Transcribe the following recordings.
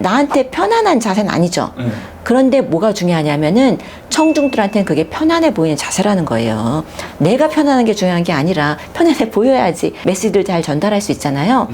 나한테 편안한 자세는 아니죠. 그런데 뭐가 중요하냐면은 청중들한테는 그게 편안해 보이는 자세라는 거예요. 내가 편안한 게 중요한 게 아니라 편안해 보여야지 메시지를 잘 전달할 수 있잖아요.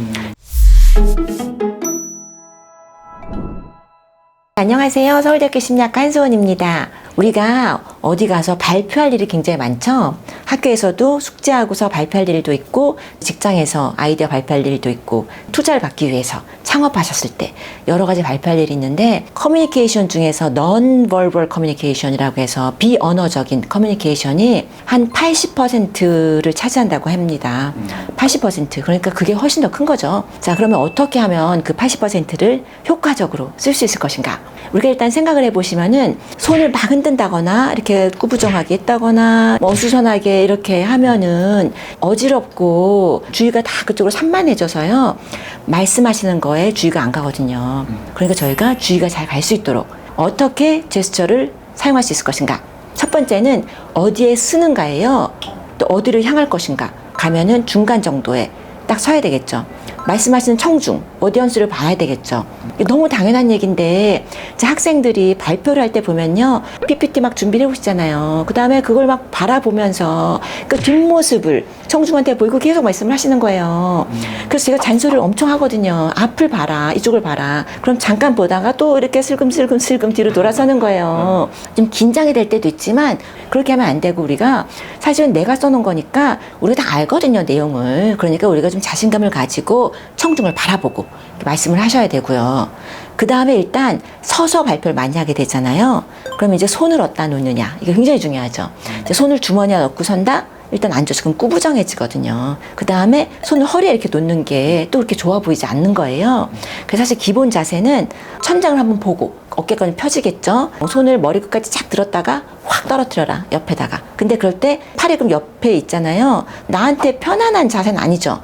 안녕하세요. 서울대학교 심리학과 한소원입니다. 우리가 어디 가서 발표할 일이 굉장히 많죠. 학교에서도 숙제하고서 발표할 일도 있고, 직장에서 아이디어 발표할 일도 있고, 투자를 받기 위해서 창업하셨을 때 여러 가지 발표할 일이 있는데, 커뮤니케이션 중에서 non-verbal communication이라고 해서 비언어적인 커뮤니케이션이 한 80%를 차지한다고 합니다. 80%. 그러니까 그게 훨씬 더 큰 거죠. 자, 그러면 어떻게 하면 그 80%를 효과적으로 쓸 수 있을 것인가? 우리가 일단 생각을 해보시면은 손을 막 흔든다거나 이렇게 꾸부정하게 했다거나 뭐 어수선하게 이렇게 하면은 어지럽고 주의가 다 그쪽으로 산만해져서요, 말씀하시는 거에 주의가 안 가거든요. 그러니까 저희가 주의가 잘 갈 수 있도록 어떻게 제스처를 사용할 수 있을 것인가? 첫 번째는 어디에 쓰는가예요. 또 어디를 향할 것인가? 가면은 중간 정도에 딱 서야 되겠죠. 말씀하시는 청중, 오디언스를 봐야 되겠죠. 너무 당연한 얘기인데, 학생들이 발표를 할 때 보면요, PPT 막 준비를 해보시잖아요. 그 다음에 그걸 막 바라보면서 그 뒷모습을 청중한테 보이고 계속 말씀을 하시는 거예요. 그래서 제가 잔소리를 엄청 하거든요. 앞을 봐라, 이쪽을 봐라. 그럼 잠깐 보다가 또 이렇게 슬금슬금 뒤로 돌아서는 거예요. 좀 긴장이 될 때도 있지만 그렇게 하면 안 되고, 우리가 사실은 내가 써놓은 거니까 우리가 다 알거든요, 내용을. 그러니까 우리가 좀 자신감을 가지고 청중을 바라보고 말씀을 하셔야 되고요. 그 다음에 일단 서서 발표를 많이 하게 되잖아요. 그럼 이제 손을 어디다 놓느냐, 이게 굉장히 중요하죠. 이제 손을 주머니에 넣고 선다? 일단 앉아서 그럼 꾸부정해지거든요. 그 다음에 손을 허리에 이렇게 놓는 게 또 그렇게 좋아 보이지 않는 거예요. 그래서 사실 기본 자세는 천장을 한번 보고 어깨까지 펴지겠죠. 손을 머리 끝까지 착 들었다가 확 떨어뜨려라, 옆에다가. 근데 그럴 때 팔이 그럼 옆에 있잖아요. 나한테 편안한 자세는 아니죠.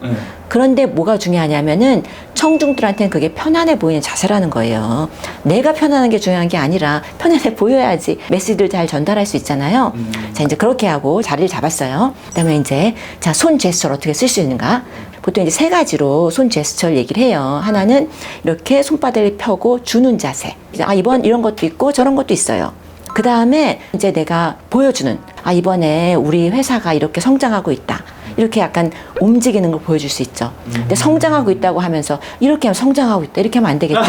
그런데 뭐가 중요하냐면은 청중들한테는 그게 편안해 보이는 자세라는 거예요. 내가 편안한 게 중요한 게 아니라 편안해 보여야지 메시지를 잘 전달할 수 있잖아요. 자, 이제 그렇게 하고 자리를 잡았어요. 그다음에 이제 자, 손 제스처를 어떻게 쓸 수 있는가? 보통 이제 세 가지로 손 제스처를 얘기를 해요. 하나는 이렇게 손바닥을 펴고 주는 자세. 이번 이런 것도 있고 저런 것도 있어요. 그 다음에 이제 내가 보여주는, 이번에 우리 회사가 이렇게 성장하고 있다. 이렇게 약간 움직이는 걸 보여줄 수 있죠. 근데 성장하고 있다고 하면서 이렇게 하면 성장하고 있다, 이렇게 하면 안 되겠죠?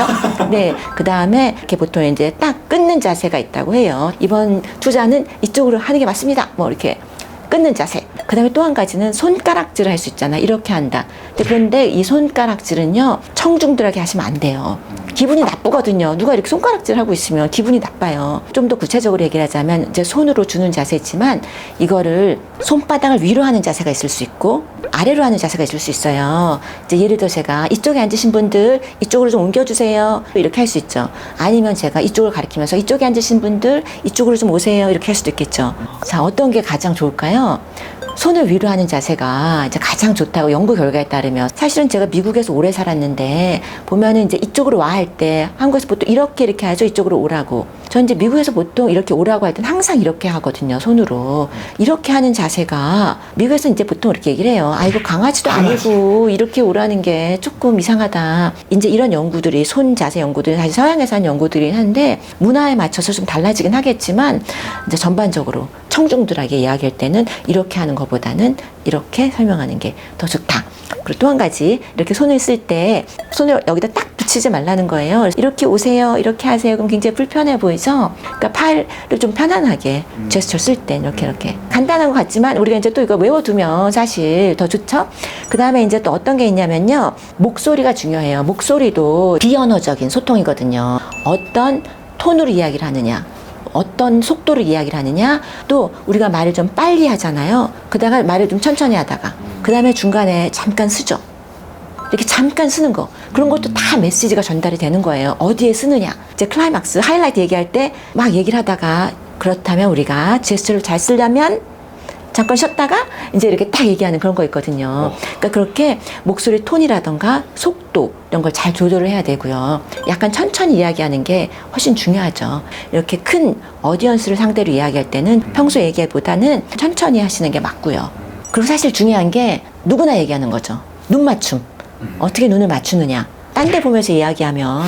네. 그 다음에 이렇게 보통 이제 딱 끊는 자세가 있다고 해요. 이번 투자는 이쪽으로 하는 게 맞습니다. 뭐 이렇게 끊는 자세. 그 다음에 또 한 가지는 손가락질을 할 수 있잖아. 이렇게 한다. 그런데 이 손가락질은요, 청중들에게 하시면 안 돼요. 기분이 나쁘거든요. 누가 이렇게 손가락질 하고 있으면 기분이 나빠요. 좀 더 구체적으로 얘기를 하자면, 이제 손으로 주는 자세지만, 이거를 손바닥을 위로 하는 자세가 있을 수 있고, 아래로 하는 자세가 있을 수 있어요. 이제 예를 들어 제가 이쪽에 앉으신 분들, 이쪽으로 좀 옮겨주세요. 이렇게 할 수 있죠. 아니면 제가 이쪽을 가리키면서 이쪽에 앉으신 분들, 이쪽으로 좀 오세요. 이렇게 할 수도 있겠죠. 자, 어떤 게 가장 좋을까요? 손을 위로 하는 자세가 이제 가장 좋다고 연구 결과에 따르면, 사실은 제가 미국에서 오래 살았는데 보면은 이제 이쪽으로 와 할 때 한국에서 보통 이렇게 하죠. 이쪽으로 오라고. 전 이제 미국에서 보통 이렇게 오라고 할 때는 항상 이렇게 하거든요. 손으로. 이렇게 하는 자세가 미국에서 이제 보통 이렇게 얘기를 해요. 이거 강아지도 아니고 이렇게 오라는 게 조금 이상하다. 이제 이런 연구들이, 손 자세 연구들이 사실 서양에서 한 연구들이긴 한데 문화에 맞춰서 좀 달라지긴 하겠지만, 이제 전반적으로 청중들에게 이야기할 때는 이렇게 하는 것보다는 이렇게 설명하는 게 더 좋다. 그리고 또 한 가지, 이렇게 손을 쓸 때 손을 여기다 딱 붙이지 말라는 거예요. 이렇게 오세요, 이렇게 하세요. 그럼 굉장히 불편해 보이죠? 그러니까 팔을 좀 편안하게 제스처 쓸 때 이렇게 간단한 것 같지만 우리가 이제 또 이거 외워두면 사실 더 좋죠? 그 다음에 이제 또 어떤 게 있냐면요, 목소리가 중요해요. 목소리도 비언어적인 소통이거든요. 어떤 톤으로 이야기를 하느냐, 어떤 속도로 이야기를 하느냐, 또 우리가 말을 좀 빨리 하잖아요. 그다가 말을 좀 천천히 하다가 그 다음에 중간에 잠깐 쓰죠. 이렇게 잠깐 쓰는 거, 그런 것도 다 메시지가 전달이 되는 거예요. 어디에 쓰느냐, 이제 클라이막스, 하이라이트 얘기할 때 막 얘기를 하다가, 그렇다면 우리가 제스처를 잘 쓰려면 잠깐 쉬었다가 이제 이렇게 딱 얘기하는 그런 거 있거든요. 그러니까 그렇게 목소리 톤이라던가 속도 이런 걸 잘 조절을 해야 되고요. 약간 천천히 이야기하는 게 훨씬 중요하죠. 이렇게 큰 어디언스를 상대로 이야기할 때는 평소 얘기보다는 천천히 하시는 게 맞고요. 그리고 사실 중요한 게 누구나 얘기하는 거죠. 눈 맞춤. 어떻게 눈을 맞추느냐. 딴 데 보면서 이야기하면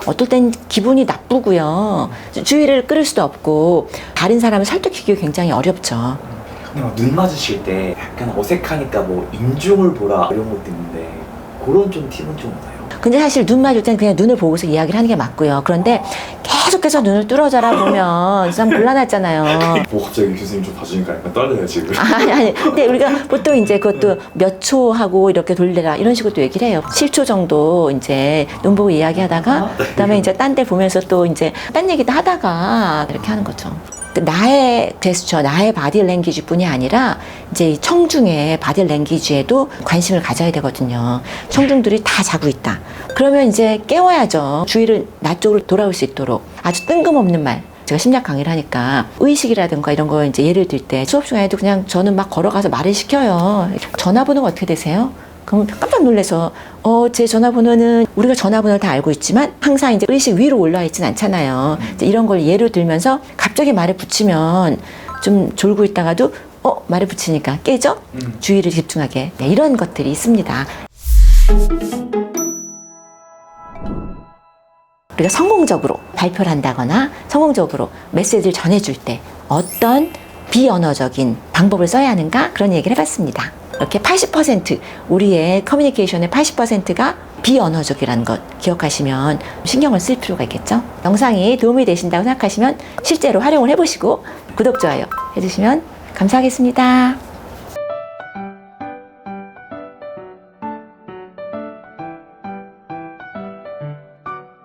어떨 땐 기분이 나쁘고요. 주의를 끌을 수도 없고 다른 사람을 설득하기 굉장히 어렵죠. 근데 막 눈 마주칠 때 약간 어색하니까 뭐 인중을 보라 이런 것도 있는데 그런 좀 팁은 좀 없나요? 근데 사실 눈 마주칠 때는 그냥 눈을 보고서 이야기를 하는 게 맞고요. 그런데 계속해서 눈을 뚫어져라 보면 참 곤란하잖아요. 뭐 갑자기 교수님 좀 봐주니까 약간 떨려요 지금. 아니. 근데 우리가 보통 이제 그것도 몇 초 하고 이렇게 돌려라 이런 식으로 또 얘기를 해요. 7초 정도 이제 눈 보고 이야기하다가 그다음에 이제 딴 데 보면서 또 이제 딴 얘기도 하다가 이렇게 하는 거죠. 나의 제스처, 나의 바디 랭귀지 뿐이 아니라 이제 이 청중의 바디 랭귀지에도 관심을 가져야 되거든요. 청중들이 다 자고 있다. 그러면 이제 깨워야죠. 주의를 나 쪽으로 돌아올 수 있도록 아주 뜬금없는 말. 제가 심리학 강의를 하니까 의식이라든가 이런 거 이제 예를 들 때 수업 중에도 그냥 저는 막 걸어가서 말을 시켜요. 전화번호가 어떻게 되세요? 그럼 깜짝 놀라서 제 전화번호는 우리가 전화번호를 다 알고 있지만 항상 이제 의식 위로 올라와 있진 않잖아요. 이제 이런 걸 예로 들면서 갑자기 말을 붙이면 좀 졸고 있다가도 말을 붙이니까 깨져? 주의를 집중하게. 네, 이런 것들이 있습니다. 우리가 성공적으로 발표를 한다거나 성공적으로 메시지를 전해줄 때 어떤 비언어적인 방법을 써야 하는가 그런 얘기를 해봤습니다. 이렇게 80% 우리의 커뮤니케이션의 80%가 비언어적이라는 것 기억하시면 신경을 쓸 필요가 있겠죠. 영상이 도움이 되신다고 생각하시면 실제로 활용을 해보시고 구독, 좋아요 해주시면 감사하겠습니다.